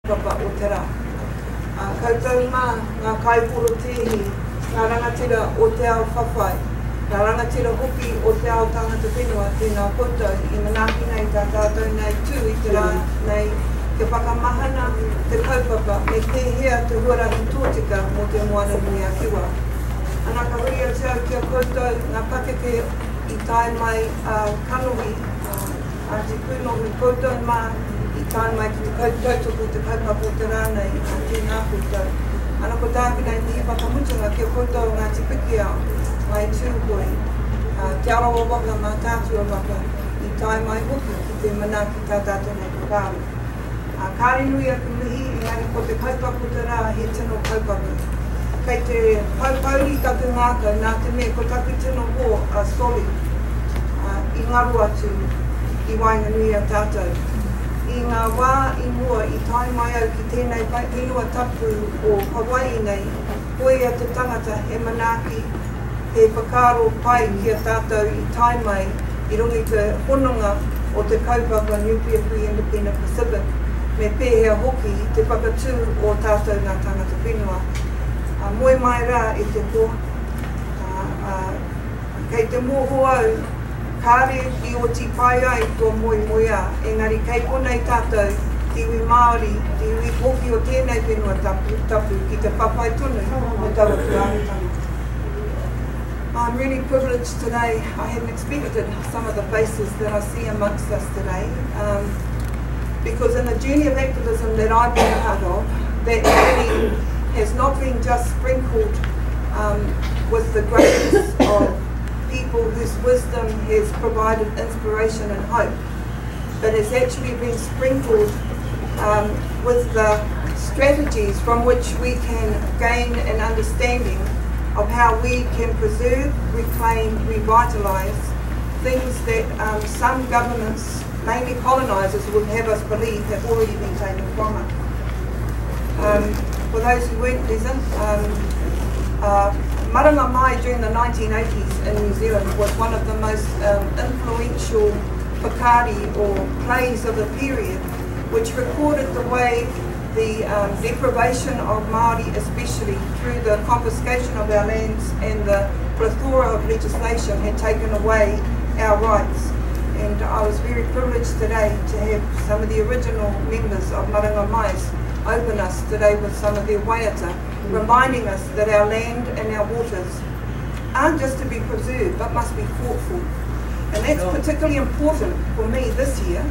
papa o te rā. Koutou mā ngā kaiporo tehi, ngā rangatira o te ao whawhai, ngā rangatira hoki o te ao tangata whenua, tēnā koutou i manaki nei tā tātou nei tū i te rā nei ke whakamahana te kaupapa me pēhea te huarahi tōtika mō te moana nui a kiwa. Ana ka huri a tau kia koutou ngā pakeke i tae mai kanohi, a te kūnohu koutou mā i tae mai ki te tautoko te kaupapa o te rānei a tēnā koutou. Ana ko tāwhinai ni whakamutunga kia koutou ngā te piki ao, mai tūhoi, te arawa waka mā tātua waka i tae mai hoki ki te manaki tā tātou nei kāre. Kāre nui aku mihi, engari ko te kaupapa o te rā he tino kaupapa. Kei te paupauri taku ngākau, nā te mea ko taku tino hō a soli i ngaru atu i wainga nui a tātou. I ngā wā i mua i tae mai au ki tēnei whenua tapu o Hawaiʻi nei, koe a te tangata e manaki he whakaro pai ki a tātou i tae mai i rungi te hononga o te kaupapa Nuclear Free Independent Pacific me pēhea hoki te whakatū o tātou ngā tangata whenua. Moe mai rā e te ko, kei te mōho au, kāre i o ti pai ai tō moe moe a, engari kei konei tātou tiwi Māori, tiwi hoki o tēnei whenua tapu ki te whawhai tonu o taua tuaritanga. I'm really privileged today. I hadn't expected some of the faces that I see amongst us today, because in the journey of activism that I've been a part of, that journey has not been just sprinkled with the greatness of people whose wisdom has provided inspiration and hope, but has actually been sprinkled with the strategies from which we can gain an understanding of how we can preserve, reclaim, revitalise things that some governments, mainly colonisers, would have us believe have already been taken from us. For those who weren't present, Maranga Mai during the 1980s in New Zealand was one of the most influential whakaari or plays of the period, which recorded the way the deprivation of Māori, especially through the confiscation of our lands and the plethora of legislation, had taken away our rights. And I was very privileged today to have some of the original members of Maranga Mai open us today with some of their waiata, reminding us that our land and our waters aren't just to be preserved, but must be fought for. And that's particularly important for me this year,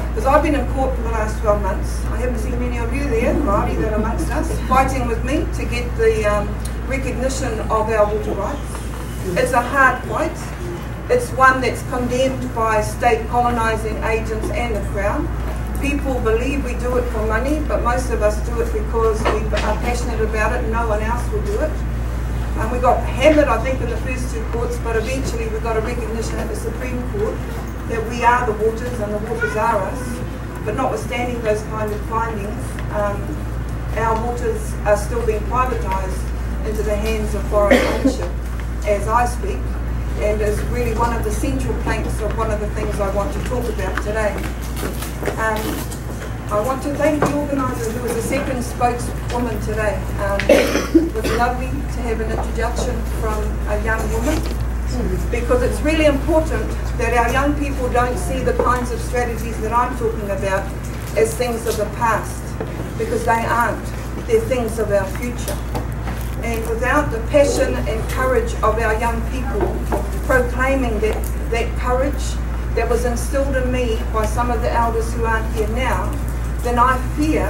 because I've been in court for the last 12 months. I haven't seen many of you there, Māori that are amongst us, fighting with me to get the recognition of our water rights. It's a hard fight. It's one that's condemned by state colonising agents and the Crown. People believe we do it for money, but most of us do it because we are passionate about it and no one else will do it. We got hammered, I think, in the first two courts, but eventually we got a recognition at the Supreme Court that we are the waters and the waters are us. But notwithstanding those kind of findings, our waters are still being privatised into the hands of foreign ownership as I speak, and is really one of the central planks of one of the things I want to talk about today. I want to thank the organiser who was the second spokeswoman today. It was lovely to have an introduction from a young woman, because it's really important that our young people don't see the kinds of strategies that I'm talking about as things of the past, because they aren't. They're things of our future. And without the passion and courage of our young people proclaiming that courage that was instilled in me by some of the elders who aren't here now, then I fear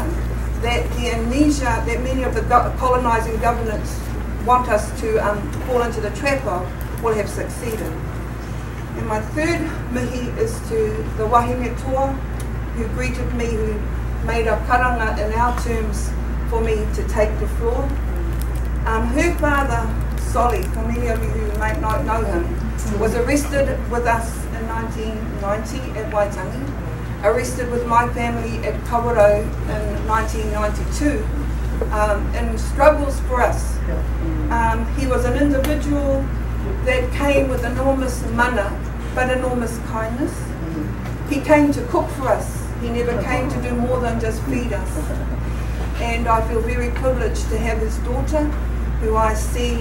that the amnesia that many of the colonising governments want us to fall into the trap of will have succeeded. And my third mihi is to the wahine toa who greeted me, who made a karanga in our terms for me to take the floor. Her father, Solly, for many of you who may not know him, was arrested with us in 1990 at Waitangi, arrested with my family at Kawerau in 1992, in struggles for us. He was an individual that came with enormous mana, but enormous kindness. He came to cook for us. He never came to do more than just feed us. and I feel very privileged to have his daughter, who I see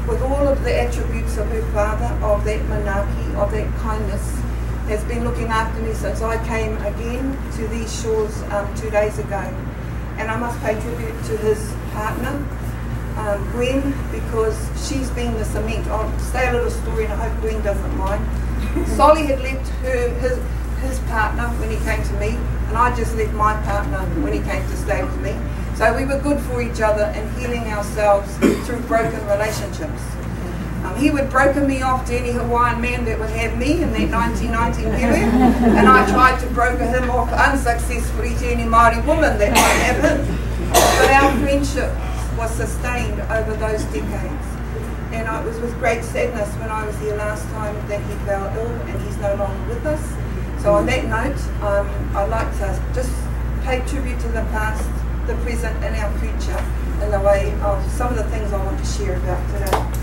with all of the attributes of her father, of that manaki, of that kindness, has been looking after me since I came again to these shores 2 days ago. And I must pay tribute to his partner, Gwen, because she's been the cement. I'll say a little story and I hope Gwen doesn't mind. Solly had left his partner when he came to me, and I just left my partner when he came to stay with me. So we were good for each other and healing ourselves through broken relationships. He would broker me off to any Hawaiian man that would have me in that 1990 period, and I tried to broker him off unsuccessfully to any Māori woman that might have him. But our friendship was sustained over those decades. And it was with great sadness when I was here last time that he fell ill and he's no longer with us. So on that note, I'd like to just pay tribute to the past, the present and our future in the way of some of the things I want to share about today.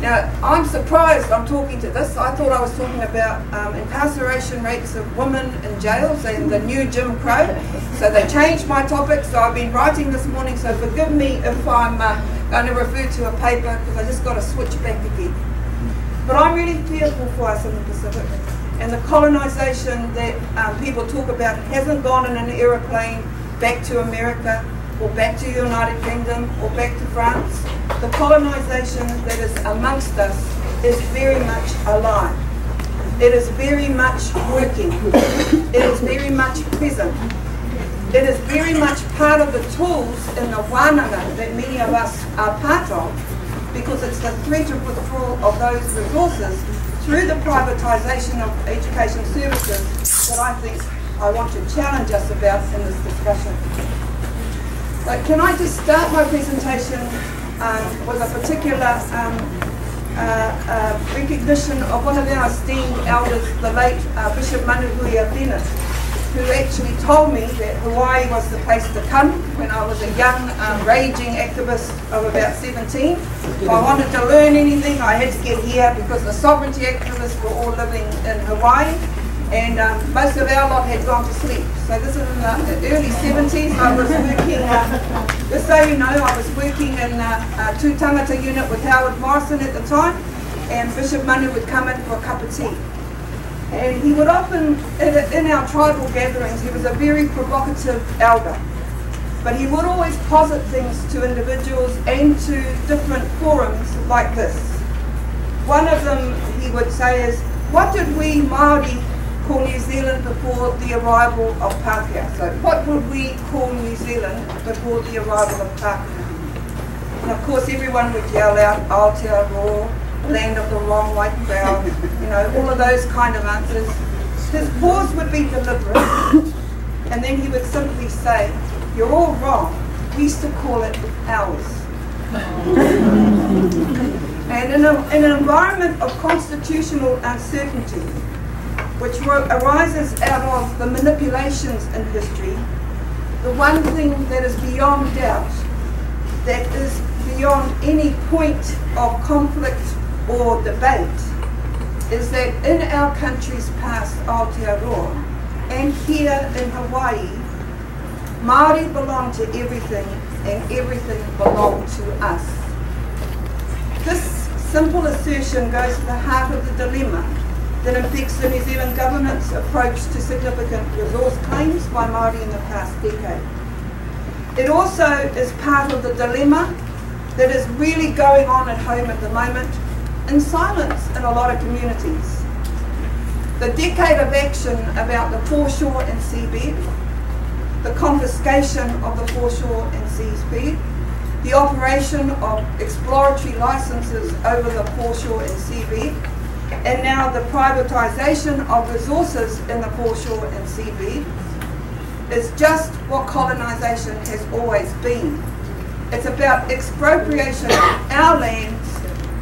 Now, I'm surprised I'm talking to this. I thought I was talking about incarceration rates of women in jails and the new Jim Crow. So they changed my topic, so I've been writing this morning, so forgive me if I'm going to refer to a paper, because I just got to switch back again. But I'm really fearful for us in the Pacific. And the colonisation that people talk about hasn't gone in an aeroplane back to America, or back to the United Kingdom, or back to France. The colonisation that is amongst us is very much alive. It is very much working. It is very much present. It is very much part of the tools in the wānanga that many of us are part of, because it's the threat of withdrawal of those resources through the privatisation of education services that I think I want to challenge us about in this discussion. But can I just start my presentation with a particular recognition of one of our esteemed elders, the late Bishop Manuhuia Bennett, who actually told me that Hawaii was the place to come when I was a young, raging activist of about 17. If I wanted to learn anything, I had to get here, because the sovereignty activists were all living in Hawaii, and most of our lot had gone to sleep. So this is in the early 70s. I was working, just so you know, I was working in a two tangata unit with Howard Morrison at the time, and Bishop Manu would come in for a cup of tea. And he would often, in our tribal gatherings, he was a very provocative elder, but he would always posit things to individuals and to different forums like this. One of them he would say is, what did we Māori call New Zealand before the arrival of Pākehā? So what would we call New Zealand before the arrival of Pākehā? And of course everyone would yell out, Aotearoa, land of the long white crowd, you know, all of those kind of answers. His pause would be deliberate, and then he would simply say, you're all wrong, we used to call it ours. And in an environment of constitutional uncertainty, which arises out of the manipulations in history, the one thing that is beyond doubt, that is beyond any point of conflict or debate, is that in our country's past, Aotearoa, and here in Hawaii, Māori belong to everything and everything belonged to us. This simple assertion goes to the heart of the dilemma that affects the New Zealand government's approach to significant resource claims by Māori in the past decade. It also is part of the dilemma that is really going on at home at the moment, in silence in a lot of communities. The decade of action about the foreshore and seabed, the confiscation of the foreshore and seabed, the operation of exploratory licenses over the foreshore and seabed, and now the privatisation of resources in the foreshore and seabed, is just what colonisation has always been. It's about expropriation of our lands,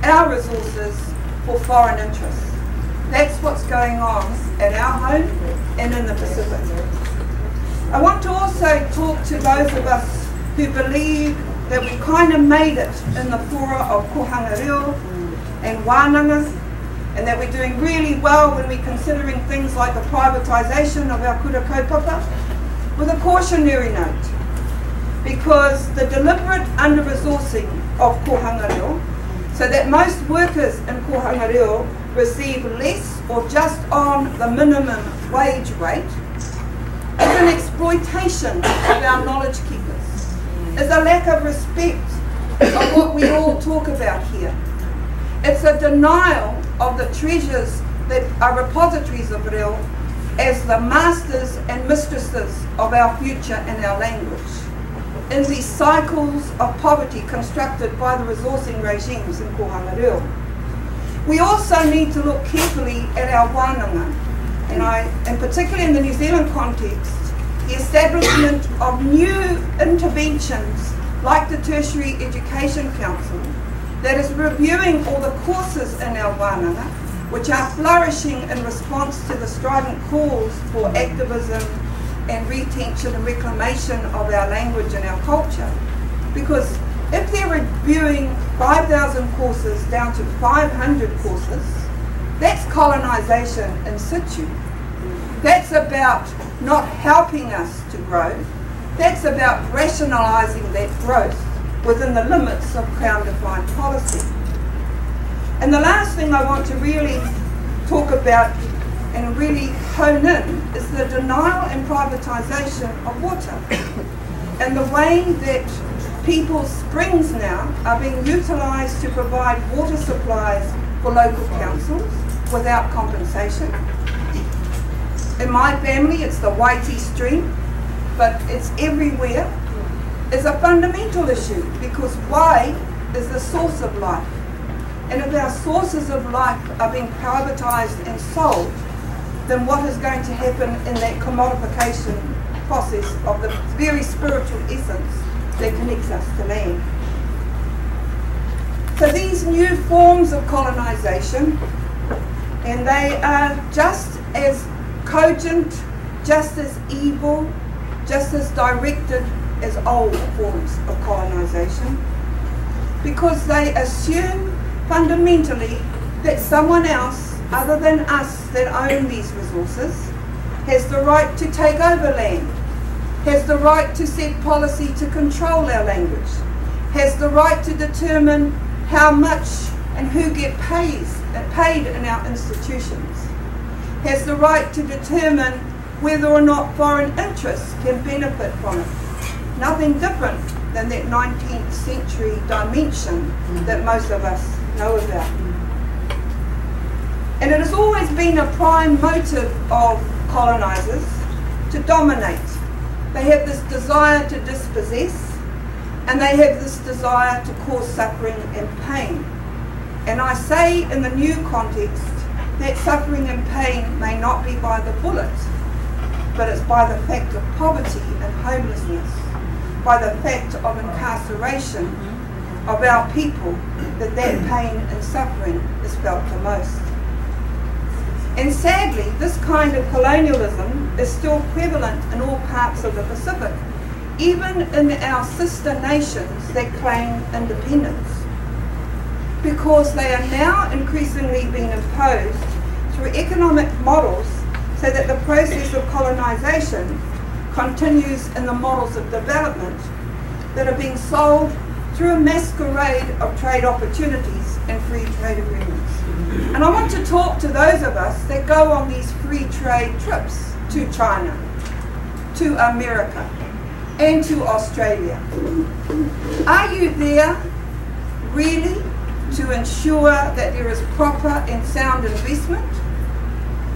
our resources, for foreign interests. That's what's going on at our home and in the Pacific. I want to also talk to those of us who believe that we kind of made it in the fora of kohanga reo and wānanga, and that we're doing really well when we're considering things like the privatisation of our kura kaupapa, with a cautionary note. because the deliberate under-resourcing of kohanga reo, so that most workers in kohanga reo receive less or just on the minimum wage rate, is an exploitation of our knowledge keepers, is a lack of respect of what we all talk about here. It's a denial of the treasures that are repositories of reo as the masters and mistresses of our future and our language, in these cycles of poverty constructed by the resourcing regimes in kohanga reo. We also need to look carefully at our wānanga, and particularly in the New Zealand context, the establishment of new interventions like the Tertiary Education Council that is reviewing all the courses in our wānanga, which are flourishing in response to the strident calls for activism and retention and reclamation of our language and our culture. Because if they're reviewing 5,000 courses down to 500 courses, that's colonisation in situ. That's about not helping us to grow. That's about rationalising that growth within the limits of Crown-defined policy. And the last thing I want to really talk about and really hone in is the denial and privatisation of water, and the way that people's springs now are being utilised to provide water supplies for local councils without compensation. In my family, it's the Waiʻi stream, but it's everywhere. It's a fundamental issue because wai is the source of life. And if our sources of life are being privatised and sold, then what is going to happen in that commodification process of the very spiritual essence that connects us to land? So these new forms of colonisation, and they are just as cogent, just as evil, just as directed as old forms of colonisation, because they assume fundamentally that someone else other than us that own these resources has the right to take over land, has the right to set policy to control our language, has the right to determine how much and who get paid in our institutions, has the right to determine whether or not foreign interests can benefit from it. Nothing different than that 19th century dimension that most of us know about. And it has always been a prime motive of colonisers to dominate. They have this desire to dispossess, and they have this desire to cause suffering and pain. And I say in the new context that suffering and pain may not be by the bullet, but it's by the fact of poverty and homelessness, by the fact of incarceration of our people, that pain and suffering is felt the most. And sadly, this kind of colonialism is still prevalent in all parts of the Pacific, even in our sister nations that claim independence, because they are now increasingly being imposed through economic models so that the process of colonisation continues in the models of development that are being sold through a masquerade of trade opportunities and free trade agreements. And I want to talk to those of us that go on these free trade trips to China, to America, and to Australia. Are you there really to ensure that there is proper and sound investment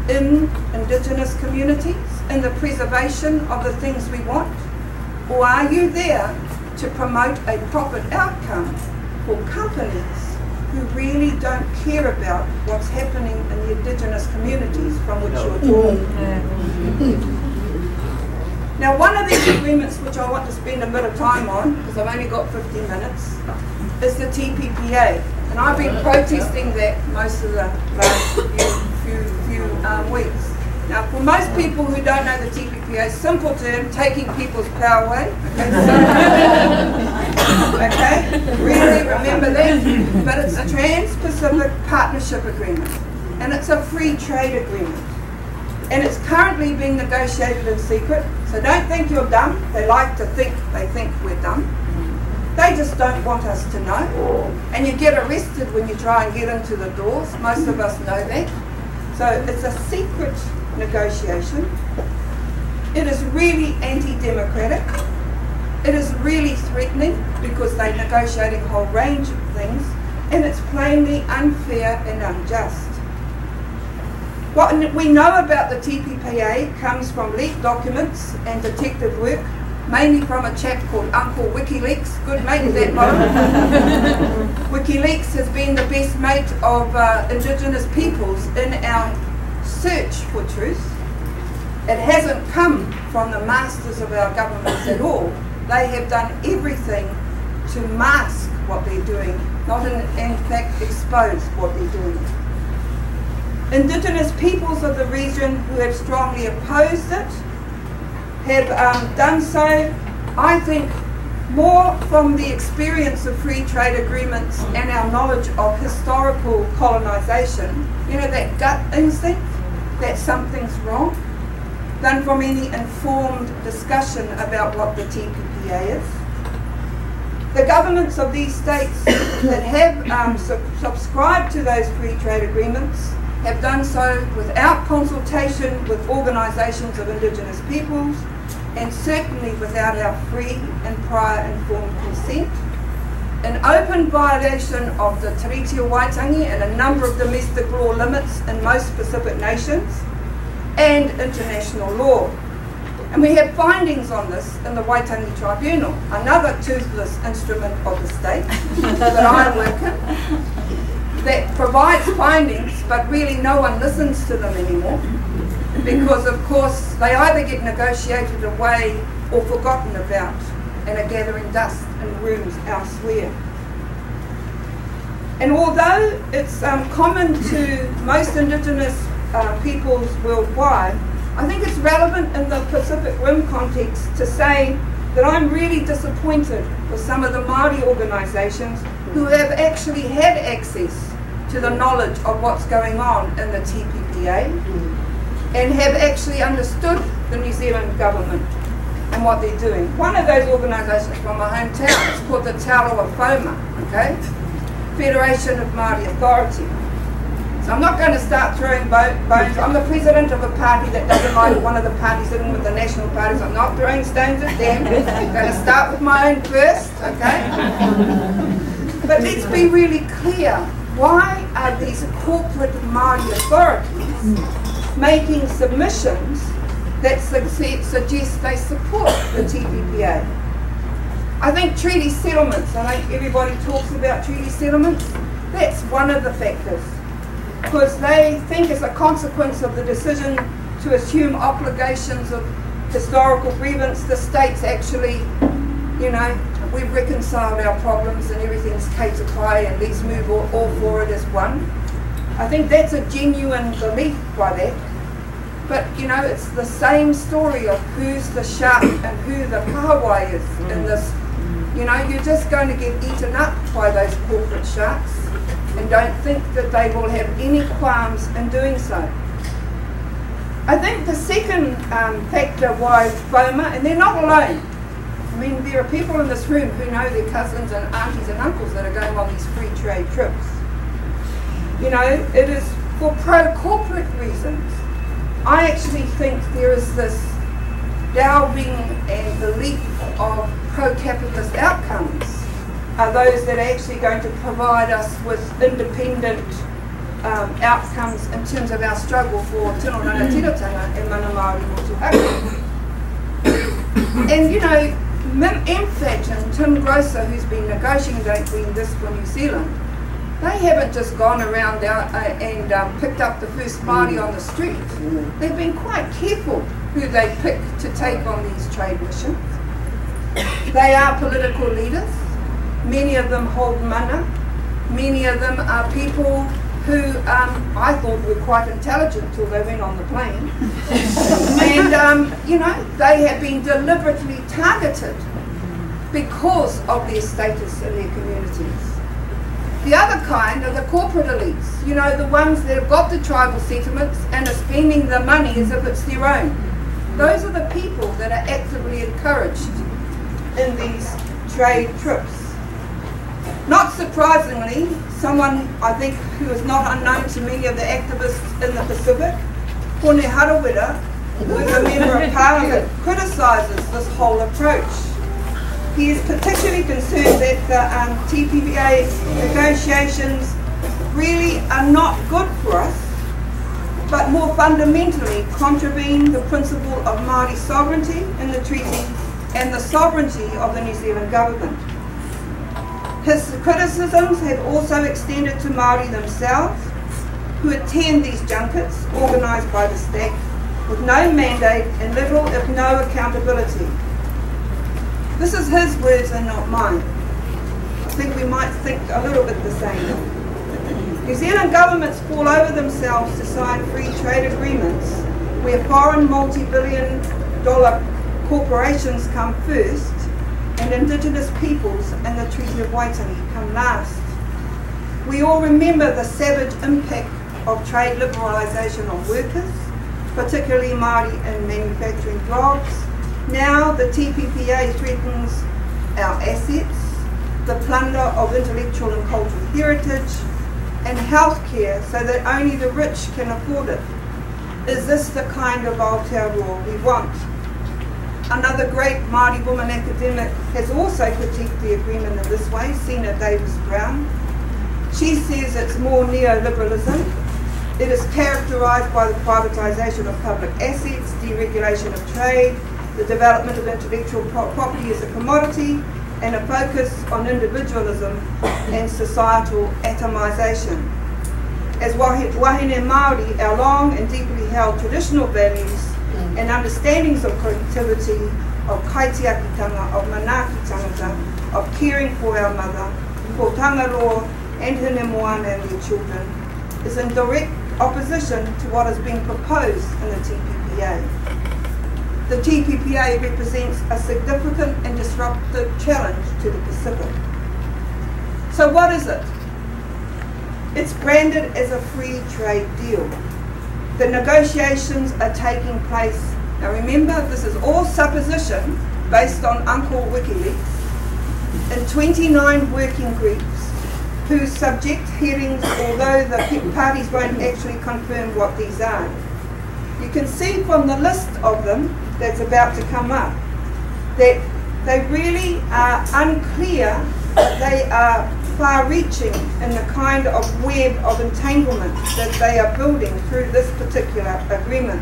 in indigenous communities, in the preservation of the things we want? Or are you there to promote a profit outcome for companies who really don't care about what's happening in the indigenous communities from which you're drawn? Now, one of these agreements which I want to spend a bit of time on, because I've only got 15 minutes, is the TPPA. And I've been protesting that most of the last few weeks. Now, for most people who don't know the TPPA, simple term, taking people's power away. Okay, really remember that. But it's a Trans-Pacific Partnership Agreement, and it's a free trade agreement. And it's currently being negotiated in secret, so don't think you're dumb. They like to think they think we're dumb. just don't want us to know. And you get arrested when you try and get into the doors. Most of us know that. So it's a secret negotiation. It is really anti-democratic. It is really threatening because they're negotiating a whole range of things, and it's plainly unfair and unjust. What we know about the TPPA comes from leaked documents and detective work, mainly from a chap called Uncle WikiLeaks. Good mate, that motto. WikiLeaks has been the best mate of indigenous peoples in our search for truth. It hasn't come from the masters of our governments at all. They have done everything to mask what they're doing, not in fact expose what they're doing. Indigenous peoples of the region who have strongly opposed it have done so, I think, more from the experience of free trade agreements and our knowledge of historical colonisation, you know, that gut instinct that something's wrong, than from any informed discussion about what the TPPA is. The governments of these states that have subscribed to those free trade agreements have done so without consultation with organisations of Indigenous peoples, and certainly without our free and prior informed consent, in open violation of the Te Reti o Waitangi and a number of domestic law limits in most Pacific nations, and international law. And we have findings on this in the Waitangi Tribunal, another toothless instrument of the state that I work in, that provides findings, but really no one listens to them anymore, because of course they either get negotiated away or forgotten about and are gathering dust in rooms elsewhere. And although it's common to most Indigenous peoples worldwide, I think it's relevant in the Pacific Rim context to say that I'm really disappointed with some of the Māori organisations who have actually had access to the knowledge of what's going on in the TPPA and have actually understood the New Zealand government and what they're doing. One of those organisations from my hometown is called the Te Aroa Whauma, okay? Federation of Māori Authority. So I'm not going to start throwing bones. I'm the president of a party that doesn't like one of the parties sitting with the national parties. I'm not throwing stones at them. I'm going to start with my own first, okay? But let's be really clear. Why are these corporate Māori authorities making submissions that suggest they support the TPPA? I think treaty settlements, I think everybody talks about treaty settlements, that's one of the factors. Because they think as a consequence of the decision to assume obligations of historical grievance, the states actually, you know, we've reconciled our problems and everything's kei and let's move all forward as one. I think that's a genuine belief by that. But, you know, it's the same story of who's the shark and who the kahawai is in this. You know, you're just going to get eaten up by those corporate sharks, and don't think that they will have any qualms in doing so. I think the second factor why FOMA, and they're not alone. I mean, there are people in this room who know their cousins and aunties and uncles that are going on these free trade trips. You know, it is for pro-corporate reasons. I actually think there is this delving and belief of pro-capitalist outcomes are those that are actually going to provide us with independent outcomes in terms of our struggle for tino rangatiratanga and mana Māori motuhaka. And you know, MFAT and Tim Grosser, who's been negotiating this for New Zealand, they haven't just gone around and picked up the first Māori on the street. They've been quite careful who they pick to take on these trade missions. They are political leaders. Many of them hold mana. Many of them are people who I thought were quite intelligent till they went on the plane. And, you know, they have been deliberately targeted because of their status in their communities. The other kind are the corporate elites, you know, the ones that have got the tribal settlements and are spending the money as if it's their own. Those are the people that are actively encouraged in these trade trips. Not surprisingly, someone I think who is not unknown to many of the activists in the Pacific, Pone Harawira, who is a member of Parliament, criticises this whole approach. He is particularly concerned that the TPPA negotiations really are not good for us, but more fundamentally contravene the principle of Māori sovereignty in the treaty and the sovereignty of the New Zealand government. His criticisms have also extended to Māori themselves, who attend these junkets organised by the STAC with no mandate and little if no accountability. This is his words and not mine. I think we might think a little bit the same. New Zealand governments fall over themselves to sign free trade agreements where foreign multi-billion dollar corporations come first and indigenous peoples and the Treaty of Waitangi come last. We all remember the savage impact of trade liberalisation on workers, particularly Māori in manufacturing jobs. Now the TPPA threatens our assets, the plunder of intellectual and cultural heritage, and healthcare so that only the rich can afford it. Is this the kind of Aotearoa we want? Another great Māori woman academic has also critiqued the agreement in this way, Sina Davis-Brown. She says it's more neoliberalism. It is characterised by the privatisation of public assets, deregulation of trade, the development of intellectual property as a commodity, and a focus on individualism and societal atomisation. As wahine Māori, our long and deeply held traditional values and understandings of creativity, of kaitiakitanga, of manaaki tangata, of caring for our mother, for tangaroa and hine moana and their children, is in direct opposition to what is being proposed in the TPPA. The TPPA represents a significant and disruptive challenge to the Pacific. So what is it? It's branded as a free trade deal. The negotiations are taking place. Now remember, this is all supposition based on Uncle WikiLeaks in 29 working groups whose subject hearings, although the parties won't actually confirm what these are. You can see from the list of them that's about to come up that they really are unclear, but they are far-reaching in the kind of web of entanglement that they are building through this particular agreement.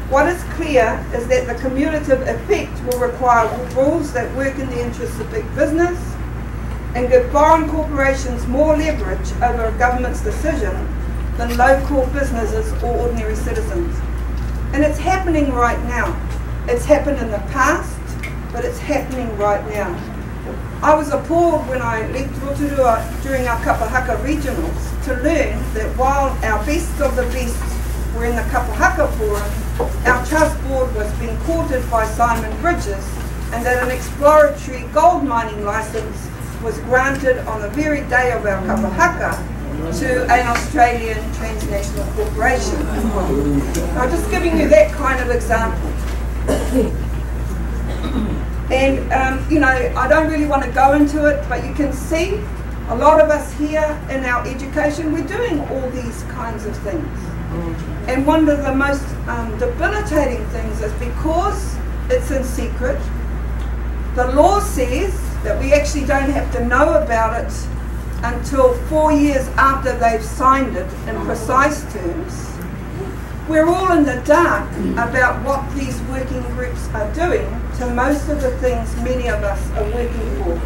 What is clear is that the cumulative effect will require rules that work in the interests of big business and give foreign corporations more leverage over a government's decision than local businesses or ordinary citizens. And it's happening right now. It's happened in the past, but it's happening right now. I was appalled when I left Rotorua during our Kapahaka regionals to learn that while our best of the best were in the Kapahaka forum, our trust board was being courted by Simon Bridges, and that an exploratory gold mining license was granted on the very day of our Kapahaka to an Australian transnational corporation. I'm just giving you that kind of example. And, you know, I don't really want to go into it, but you can see a lot of us here in our education, we're doing all these kinds of things. And one of the most debilitating things is because it's in secret, the law says that we actually don't have to know about it until 4 years after they've signed it in precise terms. We're all in the dark about what these working groups are doing to most of the things many of us are working for.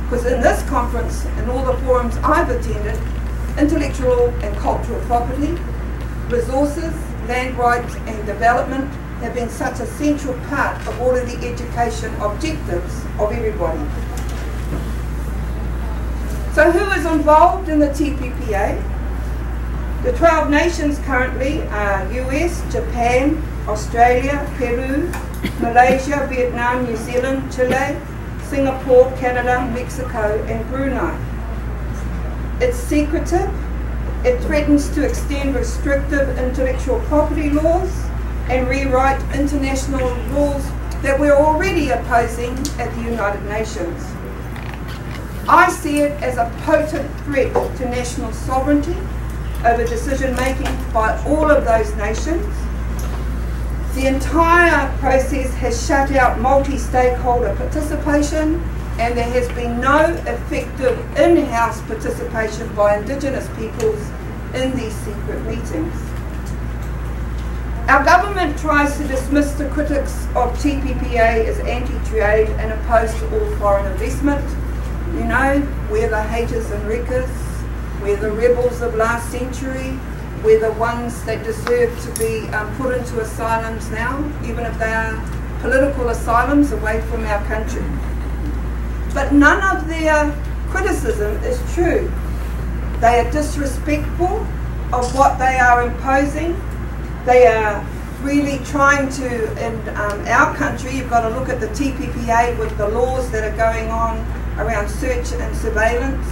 Because in this conference and all the forums I've attended, intellectual and cultural property, resources, land rights and development have been such a central part of all of the education objectives of everybody. So who is involved in the TPPA? The 12 nations currently are US, Japan, Australia, Peru, Malaysia, Vietnam, New Zealand, Chile, Singapore, Canada, Mexico and Brunei. It's secretive. It threatens to extend restrictive intellectual property laws and rewrite international rules that we're already opposing at the United Nations. I see it as a potent threat to national sovereignty over decision making by all of those nations. The entire process has shut out multi-stakeholder participation, and there has been no effective in-house participation by Indigenous peoples in these secret meetings. Our government tries to dismiss the critics of TPPA as anti-trade and opposed to all foreign investment. You know, we're the haters and wreckers, we're the rebels of last century, we're the ones that deserve to be put into asylums now, even if they are political asylums away from our country. But none of their criticism is true. They are disrespectful of what they are imposing. They are really trying to, in our country, you've got to look at the TPPA with the laws that are going on around search and surveillance,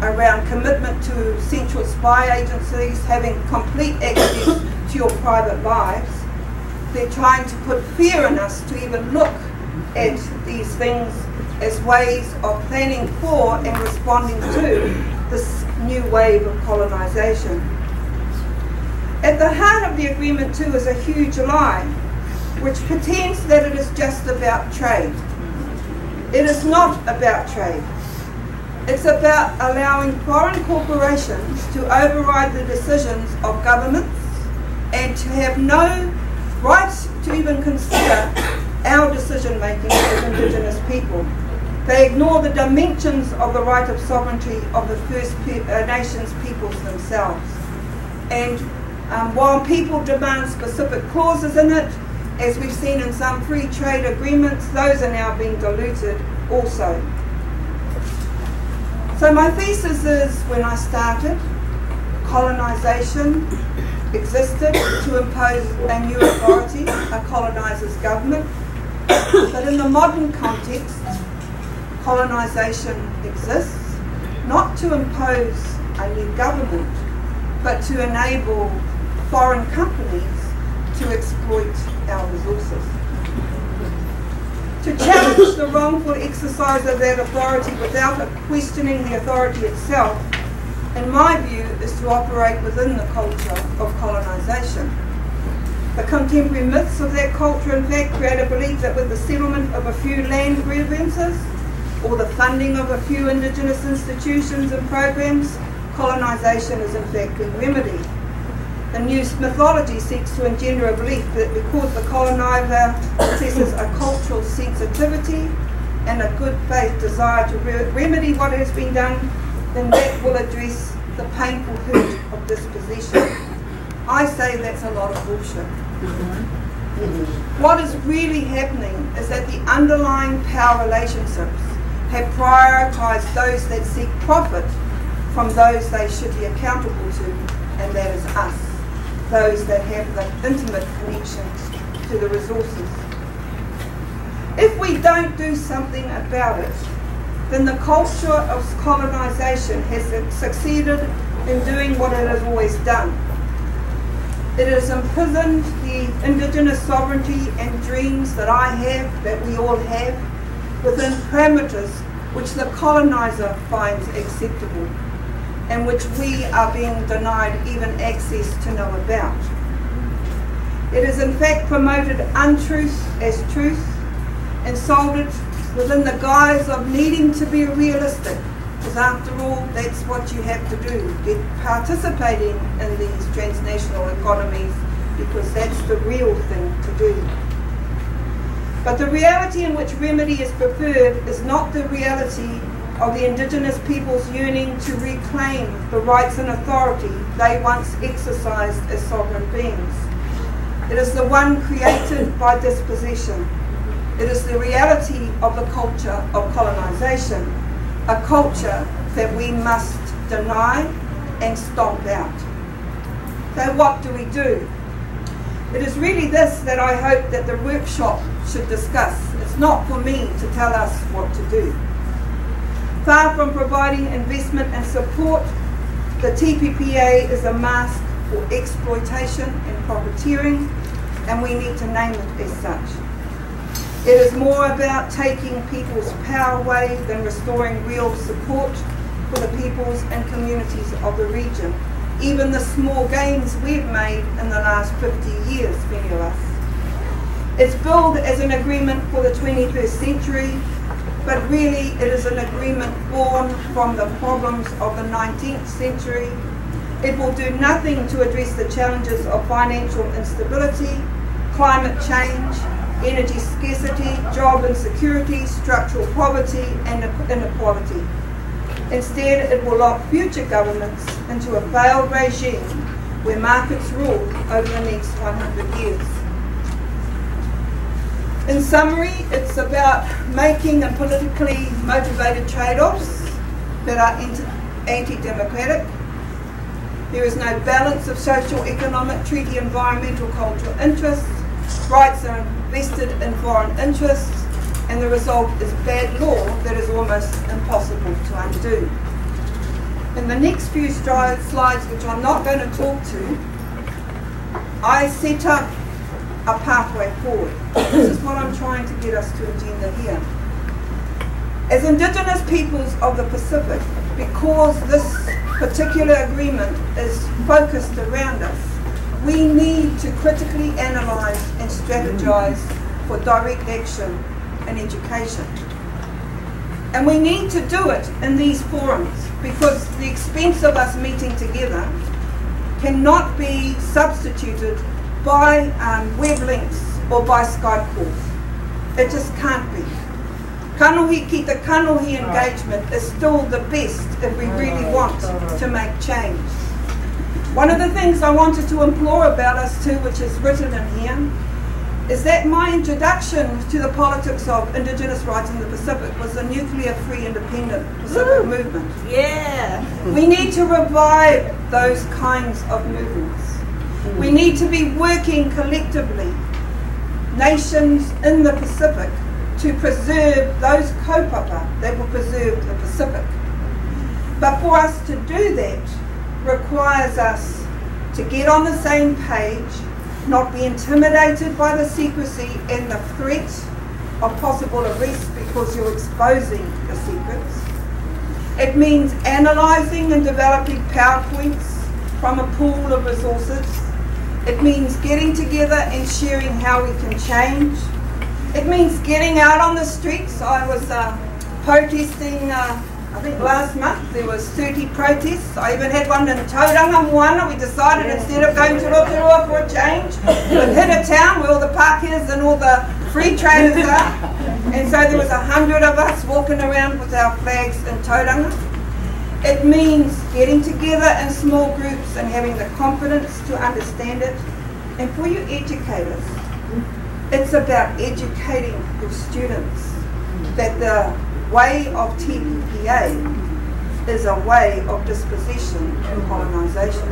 around commitment to central spy agencies, having complete access to your private lives. They're trying to put fear in us to even look at these things as ways of planning for and responding to this new wave of colonisation. At the heart of the agreement too is a huge lie, which pretends that it is just about trade. It is not about trade. It's about allowing foreign corporations to override the decisions of governments and to have no right to even consider our decision making as Indigenous people. They ignore the dimensions of the right of sovereignty of the First Nations peoples themselves. And while people demand specific clauses in it, as we've seen in some free trade agreements, those are now being diluted also. So my thesis is, when I started, colonisation existed to impose a new authority, a coloniser's government. But in the modern context, colonisation exists not to impose a new government, but to enable foreign companies to exploit our resources. To challenge the wrongful exercise of that authority without questioning the authority itself, in my view, is to operate within the culture of colonisation. The contemporary myths of that culture, in fact, create a belief that with the settlement of a few land grievances or the funding of a few Indigenous institutions and programs, colonisation is in fact being remedied. The new mythology seeks to engender a belief that because the coloniser possesses a cultural sensitivity and a good faith desire to remedy what has been done, then that will address the painful hurt of dispossession. I say that's a lot of bullshit. What is really happening is that the underlying power relationships have prioritised those that seek profit from those they should be accountable to, and that is us, those that have the intimate connections to the resources. If we don't do something about it, then the culture of colonisation has succeeded in doing what it has always done. It has imprisoned the Indigenous sovereignty and dreams that I have, that we all have, within parameters which the coloniser finds acceptable, and which we are being denied even access to know about. It has in fact promoted untruth as truth and sold it within the guise of needing to be realistic, because after all, that's what you have to do, get participating in these transnational economies, because that's the real thing to do. But the reality in which remedy is preferred is not the reality of the Indigenous people's yearning to reclaim the rights and authority they once exercised as sovereign beings. It is the one created by dispossession. It is the reality of the culture of colonisation, a culture that we must deny and stomp out. So what do we do? It is really this that I hope that the workshop should discuss. It's not for me to tell us what to do. Far from providing investment and support, the TPPA is a mask for exploitation and profiteering, and we need to name it as such. It is more about taking people's power away than restoring real support for the peoples and communities of the region. Even the small gains we've made in the last 50 years, many of us. It's billed as an agreement for the 21st century, but really it is an agreement born from the problems of the 19th century. It will do nothing to address the challenges of financial instability, climate change, energy scarcity, job insecurity, structural poverty and inequality. Instead, it will lock future governments into a failed regime where markets rule over the next 100 years. In summary, it's about making and politically motivated trade-offs that are anti-democratic. There is no balance of social, economic, treaty, environmental, cultural interests. Rights are invested in foreign interests, and the result is bad law that is almost impossible to undo. In the next few slides, which I'm not going to talk to, I set up a pathway forward. This is what I'm trying to get us to agenda here. As Indigenous peoples of the Pacific, because this particular agreement is focused around us, we need to critically analyse and strategise for direct action and education. And we need to do it in these forums because the expense of us meeting together cannot be substituted by web links or by Skype calls. It just can't be. Kanohi ki te kanohi engagement is still the best if we really want to make change. One of the things I wanted to implore about us too, which is written in here, is that my introduction to the politics of Indigenous rights in the Pacific was the nuclear-free independent Pacific movement. Yeah. We need to revive those kinds of movements. We need to be working collectively, nations in the Pacific, to preserve those kaupapa that will preserve the Pacific. But for us to do that requires us to get on the same page, not be intimidated by the secrecy and the threat of possible arrest because you're exposing the secrets. It means analysing and developing PowerPoints from a pool of resources. It means getting together and sharing how we can change. It means getting out on the streets. I was protesting, I think last month there was 30 protests. I even had one in Tauranga, Moana. We decided instead of going to Rotorua for a change, we'd hit a town where all the Pākehās and all the free traders are. And so there was 100 of us walking around with our flags in Tauranga. It means getting together in small groups and having the confidence to understand it. And for you educators, it's about educating your students that the way of TPPA is a way of dispossession and colonisation.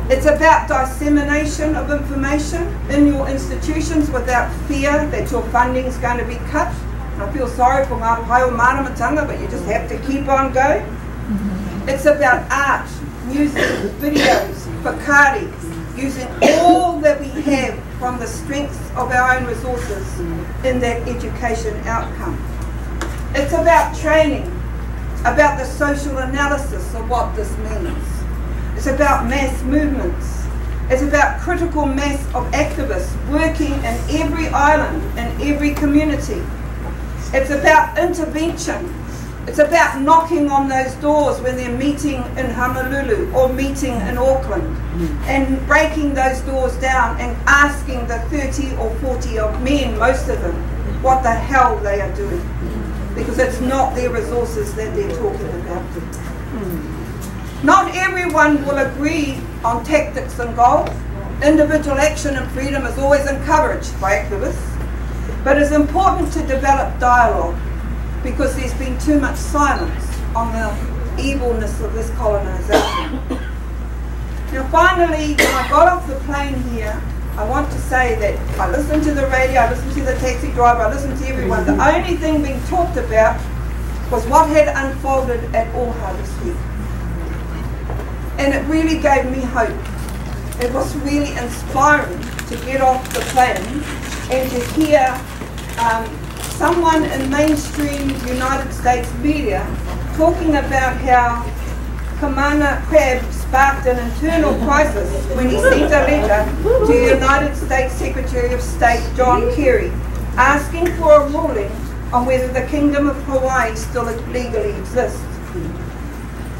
It's about dissemination of information in your institutions without fear that your funding is going to be cut. And I feel sorry for Ngā Paio Māramatanga, but you just have to keep on going. It's about art, music, videos, whakaari, using all that we have from the strengths of our own resources in that education outcome. It's about training, about the social analysis of what this means. It's about mass movements. It's about critical mass of activists working in every island, in every community. It's about intervention. It's about knocking on those doors when they're meeting in Honolulu or meeting in Auckland and breaking those doors down and asking the 30 or 40 of men, most of them, what the hell they are doing. Because it's not their resources that they're talking about. Not everyone will agree on tactics and goals. Individual action and freedom is always encouraged by activists. But it's important to develop dialogue because there's been too much silence on the evilness of this colonisation. Now finally, when I got off the plane here, I want to say that I listened to the radio, I listened to the taxi driver, I listened to everyone. The only thing being talked about was what had unfolded at Oha this week. And it really gave me hope. It was really inspiring to get off the plane and to hear someone in mainstream United States media talking about how Commander Crabb sparked an internal crisis when he sent a letter to the United States Secretary of State John Kerry asking for a ruling on whether the Kingdom of Hawaii still legally exists.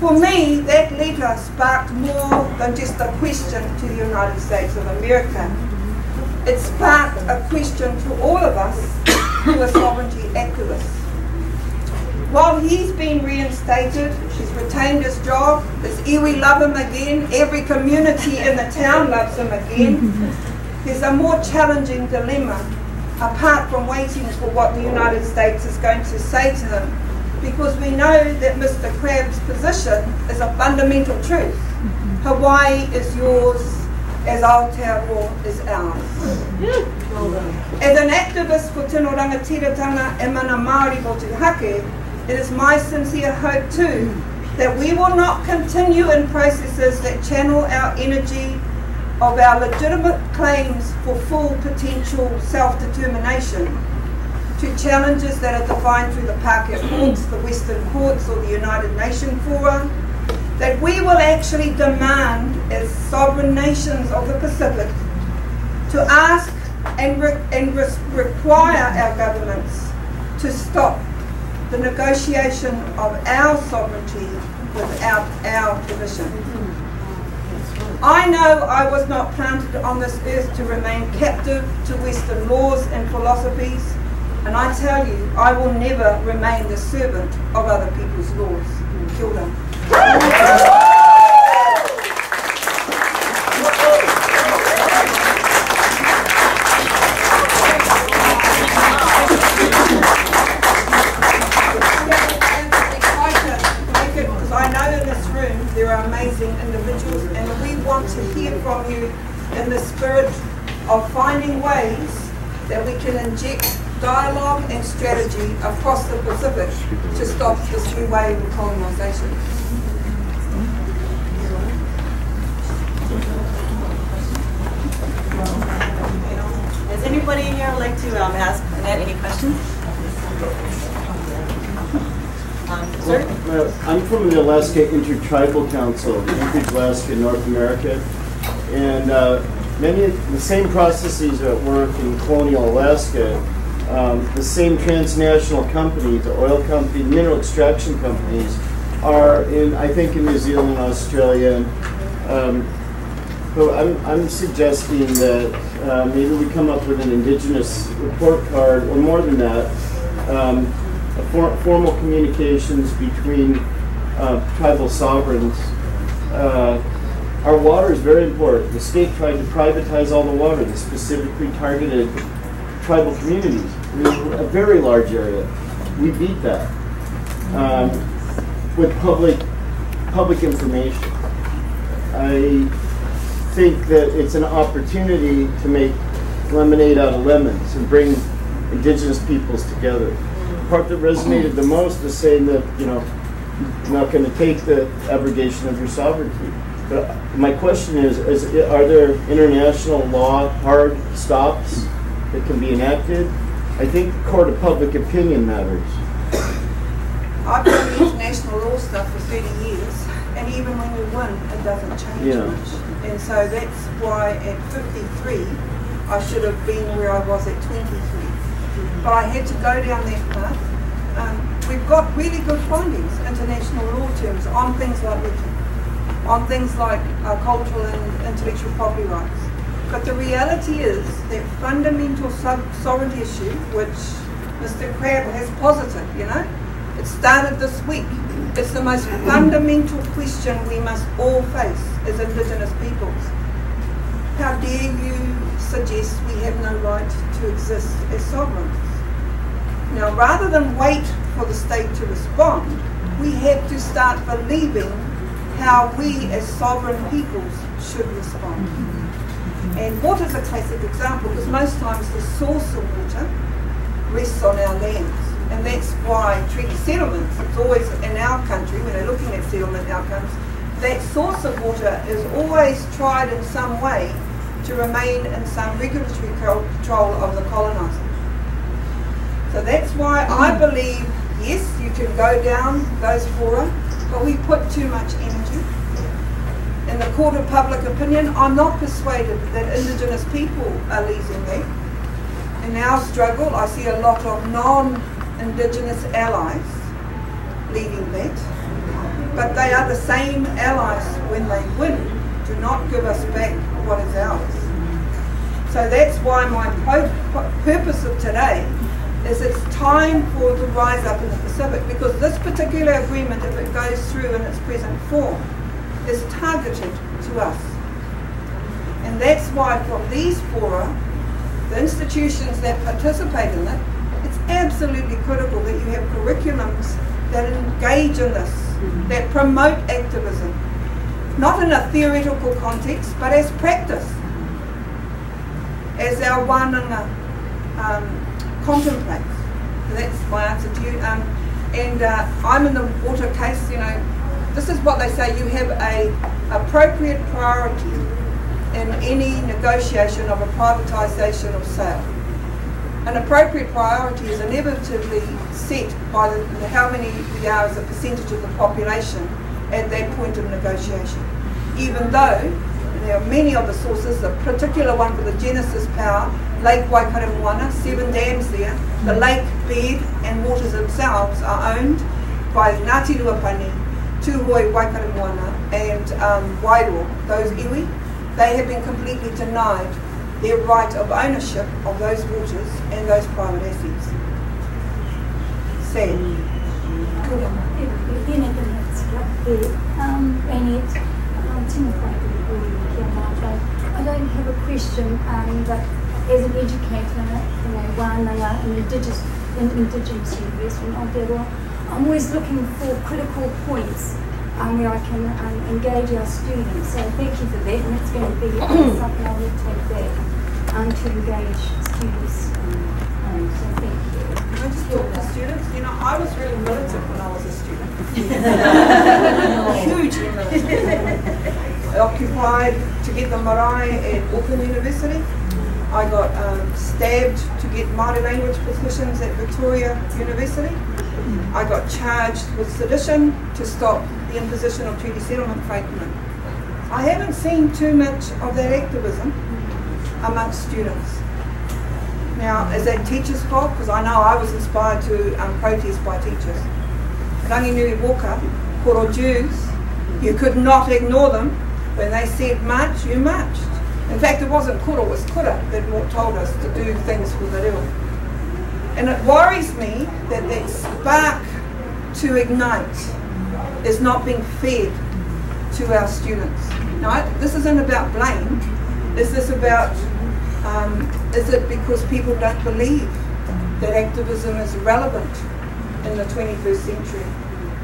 For me, that letter sparked more than just a question to the United States of America. It sparked a question to all of us who are sovereignty activists. While he's been reinstated, he's retained his job, his iwi love him again, every community in the town loves him again, there's a more challenging dilemma apart from waiting for what the United States is going to say to him, because we know that Mr. Crabb's position is a fundamental truth. Hawaii is yours as Aotearoa is ours. As an activist for Tino Rangatiratanga e Mana Māori Motu Hake, it is my sincere hope too that we will not continue in processes that channel our energy of our legitimate claims for full potential self-determination to challenges that are defined through the Pākehā courts, the Western courts or the United Nations Forum, that we will actually demand as sovereign nations of the Pacific to ask and require our governments to stop the negotiation of our sovereignty without our permission. I know I was not planted on this earth to remain captive to Western laws and philosophies, and I tell you, I will never remain the servant of other people's laws. Kia ora. There are amazing individuals, and we want to hear from you in the spirit of finding ways that we can inject dialogue and strategy across the Pacific to stop this new wave of colonisation. Does anybody here like to ask Annette any questions? Sir? I'm from the Alaska Intertribal Council, Anchorage, Alaska, North America, and many of the same processes at work in colonial Alaska, the same transnational companies, the oil companies, mineral extraction companies, are in, I think, in New Zealand and Australia. So I'm suggesting that maybe we come up with an indigenous report card, or more than that, formal communications between tribal sovereigns. Our water is very important. The state tried to privatize all the water. They specifically targeted tribal communities. A very large area. We beat that with public information. I think that it's an opportunity to make lemonade out of lemons and bring indigenous peoples together. The part that resonated the most was saying that, you know, you're not going to take the abrogation of your sovereignty. But my question is are there international law hard stops that can be enacted? I think the court of public opinion matters. I've done international law stuff for 30 years, and even when you win, it doesn't change much. And so that's why at 53, I should have been where I was at 23. But I had to go down that path. We've got really good findings, international law terms, on things like written, on things like cultural and intellectual property rights. But the reality is that fundamental sovereignty issue, which Mr. Crabb has posited, you know, it started this week. It's the most fundamental question we must all face as Indigenous peoples. How dare you suggest we have no right to exist as sovereigns? Now, rather than wait for the state to respond, we have to start believing how we as sovereign peoples should respond. And water is a classic example, because most times the source of water rests on our lands. And that's why treaty settlements, it's always in our country, when they're looking at settlement outcomes, that source of water is always tried in some way to remain in some regulatory control of the coloniser. So that's why I believe, yes, you can go down those fora, but we put too much energy. In the court of public opinion, I'm not persuaded that Indigenous people are losing that. In our struggle, I see a lot of non-Indigenous allies leading that, but they are the same allies when they win, do not give us back what is ours. So that's why my purpose of today is it's time for the rise up in the Pacific, because this particular agreement, if it goes through in its present form, is targeted to us. And that's why from these fora, the institutions that participate in it, it's absolutely critical that you have curriculums that engage in this, that promote activism, not in a theoretical context, but as practice, as our wānanga contemplates. So that's my answer to you. I'm in the water case, you know, this is what they say, you have a appropriate priority in any negotiation of a privatisation of sale. An appropriate priority is inevitably set by how many we are as a percentage of the population at that point of negotiation. Even though there are many of the sources, the particular one for the Genesis power, Lake Waikaremoana, 7 dams there, the lake bed and waters themselves are owned by Ngāti Ruapani, Tūhoi Waikaremoana and Wairoa, those iwi. They have been completely denied their right of ownership of those waters and those private assets. Sad. I don't have a question, but as an educator, you know, wānanga and Indigenous University in Aotearoa, I'm always looking for critical points where I can engage our students. So thank you for that, and it's going to be something I will take back to engage students. So thank you. Can I just talk to students? You know, I was really militant when I was a student. Hugely militant. I occupied to get the marae at Auckland University. I got stabbed to get Māori language positions at Victoria University. I got charged with sedition to stop the imposition of treaty settlement treatment. I haven't seen too much of that activism amongst students. Now, is that teachers' fault? Because I know I was inspired to protest by teachers. Ranginui Walker, Koro Jews, you could not ignore them. When they said march, you marched. In fact, it wasn't kura, it was kura that told us to do things for the reo. And it worries me that that spark to ignite is not being fed to our students. Now, this isn't about blame. Is this about, is it because people don't believe that activism is relevant in the 21st century?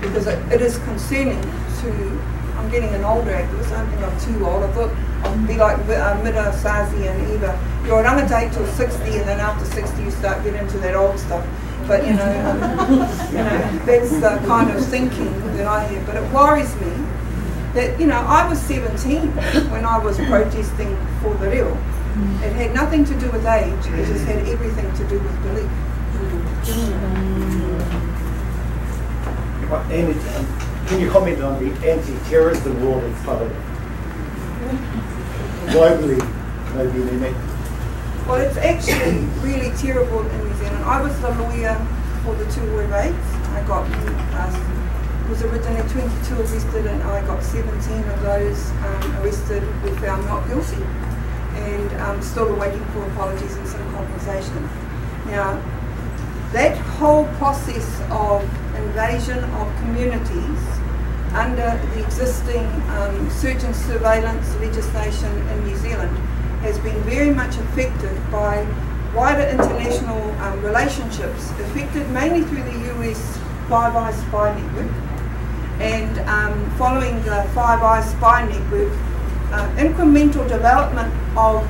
Because it is concerning to, I'm getting an older activist, I don't think I'm too old. I thought I'd be like Mida, Sazi and Eva. You're a rangatahi till 60, and then after 60 you start getting into that old stuff. But you know, that's the kind of thinking that I have. But it worries me that, you know, I was 17 when I was protesting for the reo. It had nothing to do with age, it just had everything to do with belief. Can you comment on the anti-terrorism law that's followed globally, maybe in the next? Well, it's actually really terrible in New Zealand. I was the lawyer for the Tūhoi raids. I got, was originally 22 arrested, and I got 17 of those arrested were found not guilty, and I'm still waiting for apologies and some compensation. Now, that whole process of invasion of communities under the existing search and surveillance legislation in New Zealand has been very much affected by wider international relationships, affected mainly through the US Five Eyes spy network. And following the Five Eyes spy network, incremental development of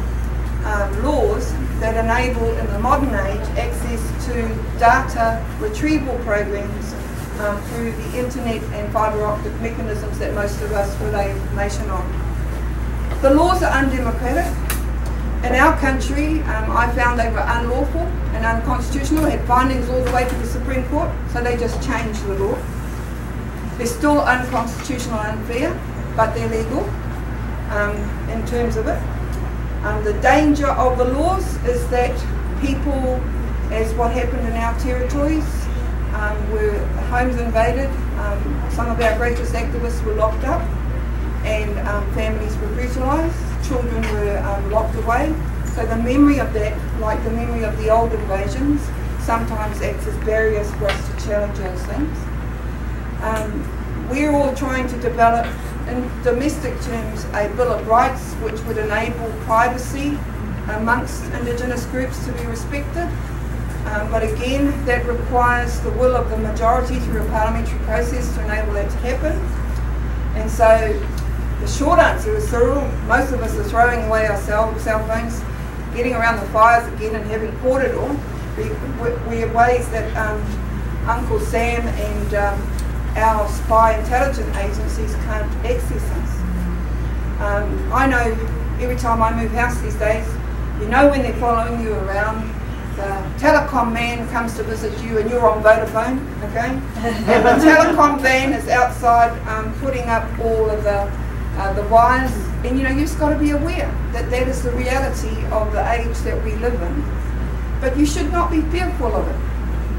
laws that enable, in the modern age, access to data retrieval programs through the internet and fibre optic mechanisms that most of us relay information on. The laws are undemocratic. In our country, I found they were unlawful and unconstitutional, had findings all the way to the Supreme Court, so they just changed the law. They're still unconstitutional and unfair, but they're legal in terms of it. The danger of the laws is that people, as what happened in our territories, were homes invaded, some of our greatest activists were locked up, and families were brutalised, children were locked away. So the memory of that, like the memory of the old invasions, sometimes acts as barriers for us to challenge those things. We're all trying to develop, in domestic terms, a Bill of Rights which would enable privacy amongst Indigenous groups to be respected. But again, that requires the will of the majority through a parliamentary process to enable that to happen. And so the short answer is, Cyril, most of us are throwing away our cell phones, getting around the fires again and having caught it all. We have ways that Uncle Sam and our spy intelligence agencies can't access us. I know every time I move house these days, you know when they're following you around, the telecom man comes to visit you and you're on Vodafone, okay? And the telecom van is outside putting up all of the wires, and you know, you've just got to be aware that that is the reality of the age that we live in. But you should not be fearful of it,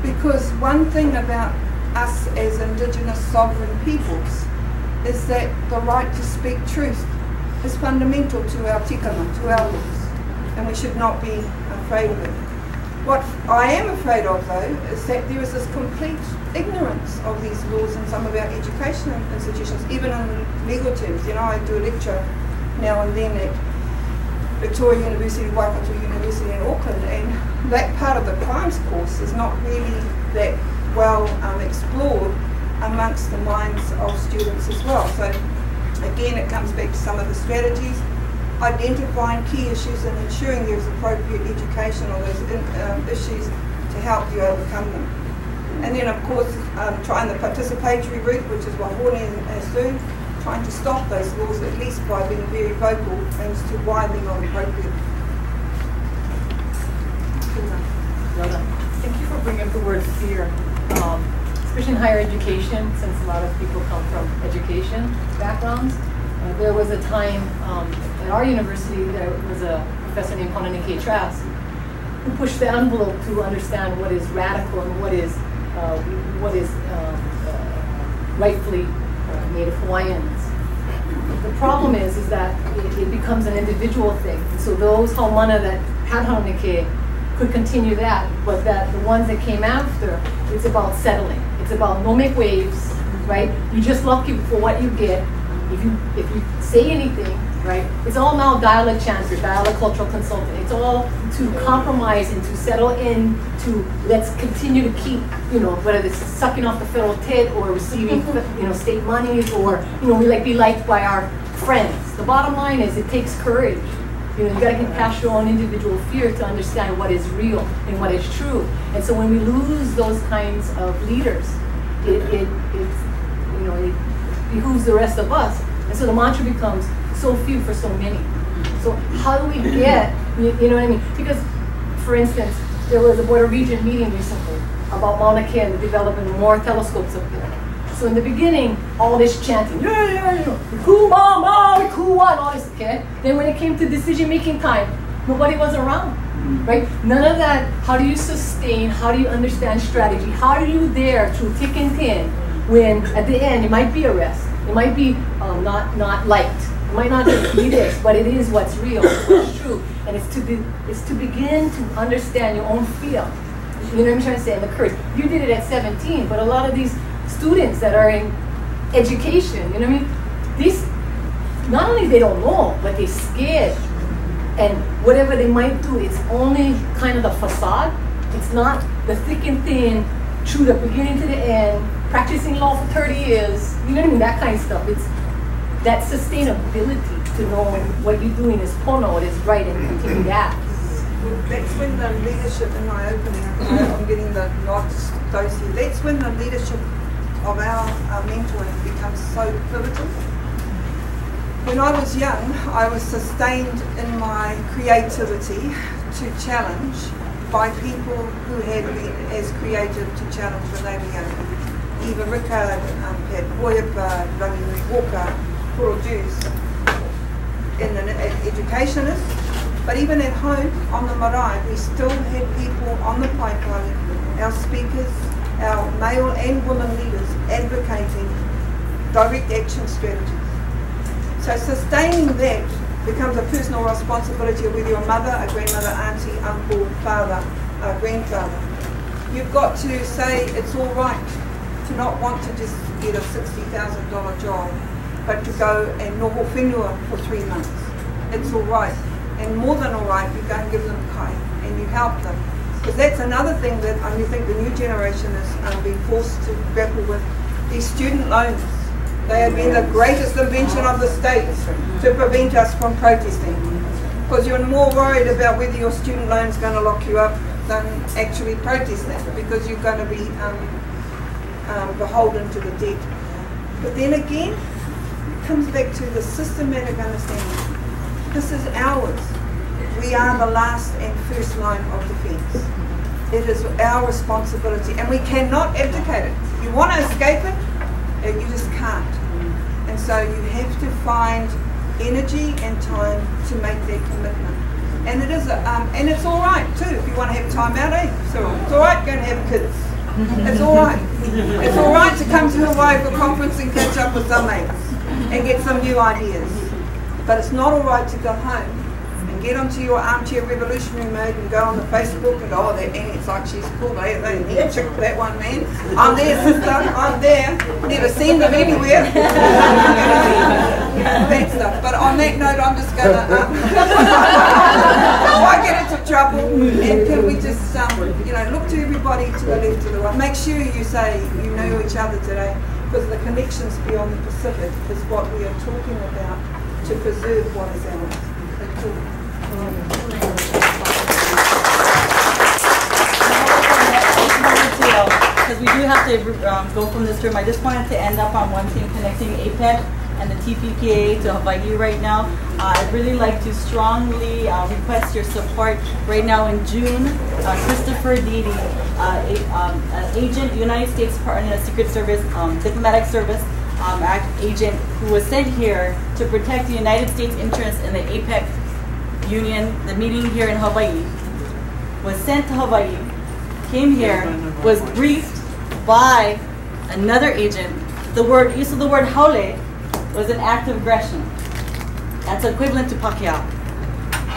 because one thing about us as Indigenous sovereign peoples is that the right to speak truth is fundamental to our tikanga, to our laws, and we should not be afraid of it. What I am afraid of, though, is that there is this complete ignorance of these laws in some of our educational institutions, even in legal terms. You know, I do a lecture now and then at Victoria University, Waikato University in Auckland, and that part of the crimes course is not really that well explored amongst the minds of students as well. So again, it comes back to some of the strategies, identifying key issues and ensuring there's appropriate education on those issues to help you overcome them. And then of course trying the participatory route, which is what Horne has done, trying to stop those laws at least by being very vocal as to why they're not appropriate. Well done. Thank you for bringing up the word fear, especially in higher education, since a lot of people come from education backgrounds. There was a time at our university, there was a professor named Honanike Trask who pushed the envelope to understand what is radical and what is rightfully Native Hawaiians. The problem is that it becomes an individual thing. And so those Haumana that had Honanike could continue that, but that the ones that came after, it's about settling. It's about no make waves, right? You just lucky for what you get. If you say anything, right, it's all now dialect chanter, dialect cultural consultant. It's all to compromise and to settle in to let's continue to keep, you know, whether it's sucking off the federal tit or receiving, you know, state monies, or, you know, we like be liked by our friends. The bottom line is it takes courage. You know, you got to get past your own individual fear to understand what is real and what is true. And so when we lose those kinds of leaders, it behooves the rest of us. And so the mantra becomes so few for so many. So how do we get, you know what I mean? Because, for instance, there was a Board of Regent meeting recently about Mauna Kea and the development of more telescopes up there. So in the beginning, all this chanting, Kuma, Kuwa, and all this, okay? Then when it came to decision-making time, nobody was around, right? None of that, how do you sustain, how do you understand strategy? How do you dare through thick and thin when at the end it might be arrest, it might be not liked, it might not be this, but it is what's real, it's what's true. And it's to begin to understand your own feel. You know what I'm trying to say, and the courage. You did it at 17, but a lot of these students that are in education, you know what I mean? These, not only they don't know, but they're scared. And whatever they might do, it's only kind of the facade. It's not the thick and thin, through the beginning to the end, practicing law for 30 years, you know what I mean? That kind of stuff. It's that sustainability to know what you're doing is pono, it is right, and continue that. That's when the leadership, in my opening, I'm getting the nods, those here, that's when the leadership of our mentoring becomes so pivotal. When I was young, I was sustained in my creativity to challenge by people who had been as creative to challenge when they were young. Eva Rickard had Hoiapa, Rangi Walker, Kuro Jews, in an educationist. But even at home, on the marae, we still had people on the pipeline, our speakers, our male and women leaders, advocating direct action strategies. So sustaining that becomes a personal responsibility of whether you're a mother, a grandmother, auntie, uncle, father, grandfather. You've got to say it's all right to not want to just get a $60,000 job, but to go and noho whenua for 3 months. It's all right. And more than all right, you go and give them kai and you help them. Because that's another thing that I think the new generation is being forced to grapple with. These student loans. They have been the greatest invention of the state to prevent us from protesting. Because you're more worried about whether your student loan is going to lock you up than actually protesting, because you're going to be beholden to the debt. But then again, it comes back to the systematic understanding. This is ours. We are the last and first line of defence. It is our responsibility, and we cannot abdicate it. You want to escape it, you just can't. And so you have to find energy and time to make that commitment. And it is, and it's all right too if you want to have time out, eh? So it's all right going to have kids. It's all right. It's all right to come to Hawaii for a conference and catch up with some mates and get some new ideas. But it's not all right to go home and get onto your armchair revolutionary mode and go on the Facebook and, oh, that Annette Sykes, she's cool, they need to check that one, man. I'm there, sister, I'm there. Never seen them anywhere. That stuff. But on that note, I'm just going to, before I get into trouble, and can we just, look to everybody to the left, to the right. Make sure you say you know each other today, because the connections beyond the Pacific is what we are talking about to preserve what is ours. Because we do have to go from this room, I just wanted to end up on one thing connecting APEC and the TPPA to Hawaii right now. I'd really like to strongly request your support. Right now in June, Christopher Dede, agent, United States Department of Secret Service, Diplomatic Service, agent who was sent here to protect the United States interests in the APEC Union, the meeting here in Hawaii, was sent to Hawaii, came here, was briefed by another agent. The use of the word haole was an act of aggression. That's equivalent to Pacquiao.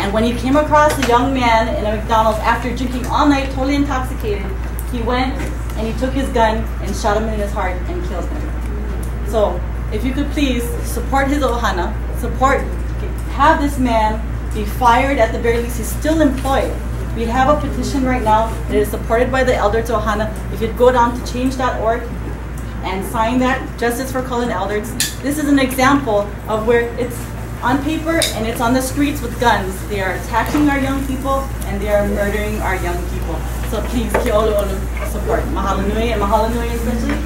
And when he came across a young man in a McDonald's after drinking all night, totally intoxicated, he went and he took his gun and shot him in his heart and killed him. So, if you could please support his ohana, have this man be fired at the very least. He's still employed. We have a petition right now that is supported by the Elder to Ohana. If you'd go down to change.org and sign that, Justice for Cullen Elders. This is an example of where it's on paper and it's on the streets with guns. They are attacking our young people and they are murdering our young people. So please, ki olu olu support. Mahalo nui, and mahalo nui especially.